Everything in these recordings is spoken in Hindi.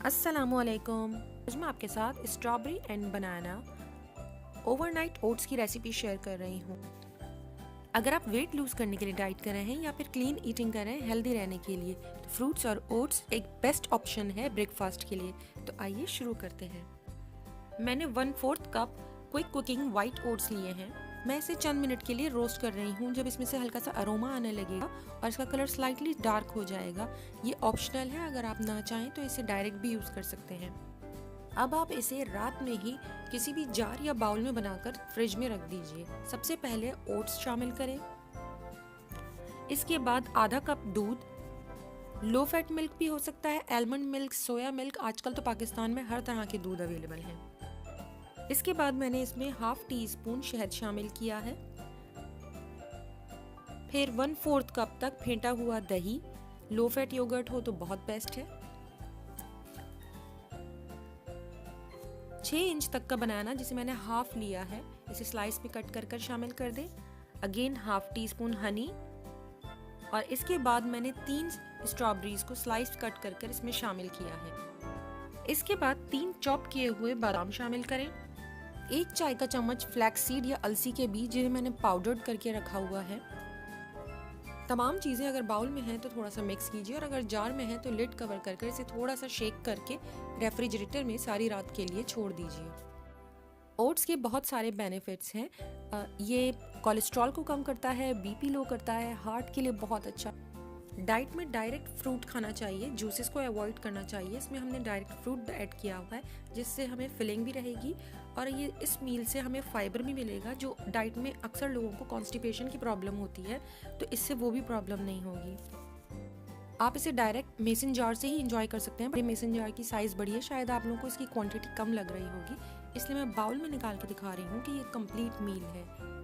अस्सलामुअलैकुम। आज मैं आपके साथ strawberry and banana overnight oats की रेसिपी शेयर कर रही हूँ। अगर आप वेट लूज करने के लिए डाइट कर रहे हैं या फिर क्लीन ईटिंग कर रहे हैं हेल्दी रहने के लिए, तो फ्रूट्स और ओट्स एक बेस्ट ऑप्शन है ब्रेकफास्ट के लिए। तो आइए शुरू करते हैं। मैंने 1/4 cup quick cooking white oats लिए हैं। मैं इसे चंद मिनट के लिए रोस्ट कर रही हूँ। जब इसमें से हल्का सा अरोमा आने लगेगा और इसका कलर स्लाइटली डार्क हो जाएगा, ये ऑप्शनल है, अगर आप ना चाहें तो इसे डायरेक्ट भी यूज़ कर सकते हैं। अब आप इसे रात में ही किसी भी जार या बाउल में बनाकर फ्रिज में रख दीजिए। सबसे पहले ओट्स शामिल करें, इसके बाद आधा कप दूध, लो फैट मिल्क भी हो सकता है, आलमंड मिल्क, सोया मिल्क, आजकल तो पाकिस्तान में हर तरह के दूध अवेलेबल हैं। इसके बाद मैंने इसमें 1/2 टीस्पून शहद शामिल किया है। फिर 1/4 कप तक फेंटा हुआ दही, लो फैट योगर्ट हो तो बहुत बेस्ट है। 6 इंच तक का बनाना जिसे मैंने हाफ लिया है, इसे स्लाइस में कट कर कर शामिल कर दें। अगेन 1/2 टीस्पून हनी, और इसके बाद मैंने 3 स्ट्रॉबेरीज को स्लाइस कट कर कर इसमें शामिल किया है। इसके बाद 3 चॉप किए हुए बादाम शामिल करें। 1 चाय का चम्मच फ्लैक्स सीड या अलसी के बीज जिन्हें मैंने पाउडर्ड करके रखा हुआ है। तमाम चीज़ें अगर बाउल में हैं तो थोड़ा सा मिक्स कीजिए, और अगर जार में है तो लिड कवर कर इसे थोड़ा सा शेक करके रेफ्रिजरेटर में सारी रात के लिए छोड़ दीजिए। ओट्स के बहुत सारे बेनिफिट्स हैं। ये कोलेस्ट्रॉल को कम करता है, बीपी लो करता है, हार्ट के लिए बहुत अच्छा। डाइट में डायरेक्ट फ्रूट खाना चाहिए, जूसेस को अवॉइड करना चाहिए। इसमें हमने डायरेक्ट फ्रूट ऐड किया हुआ है जिससे हमें फिलिंग भी रहेगी, और ये इस मील से हमें फाइबर भी मिलेगा, जो डाइट में अक्सर लोगों को कॉन्स्टिपेशन की प्रॉब्लम होती है, तो इससे वो भी प्रॉब्लम नहीं होगी। आप इसे डायरेक्ट मेसन जार से ही इंजॉय कर सकते हैं। बड़े मेसन जार की साइज़ बड़ी है, शायद आप लोगों को इसकी क्वांटिटी कम लग रही होगी, इसलिए मैं बाउल में निकाल के दिखा रही हूँ कि ये कंप्लीट मील है।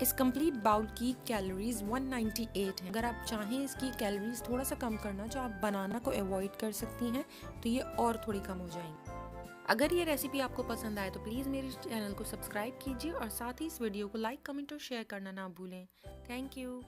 इस कंप्लीट बाउल की कैलोरीज 198 है। अगर आप चाहें इसकी कैलोरीज थोड़ा सा कम करना, जो आप बनाना को अवॉइड कर सकती हैं, तो ये और थोड़ी कम हो जाएंगी। अगर ये रेसिपी आपको पसंद आए तो प्लीज़ मेरे चैनल को सब्सक्राइब कीजिए, और साथ ही इस वीडियो को लाइक, कमेंट और शेयर करना ना भूलें। Thank you.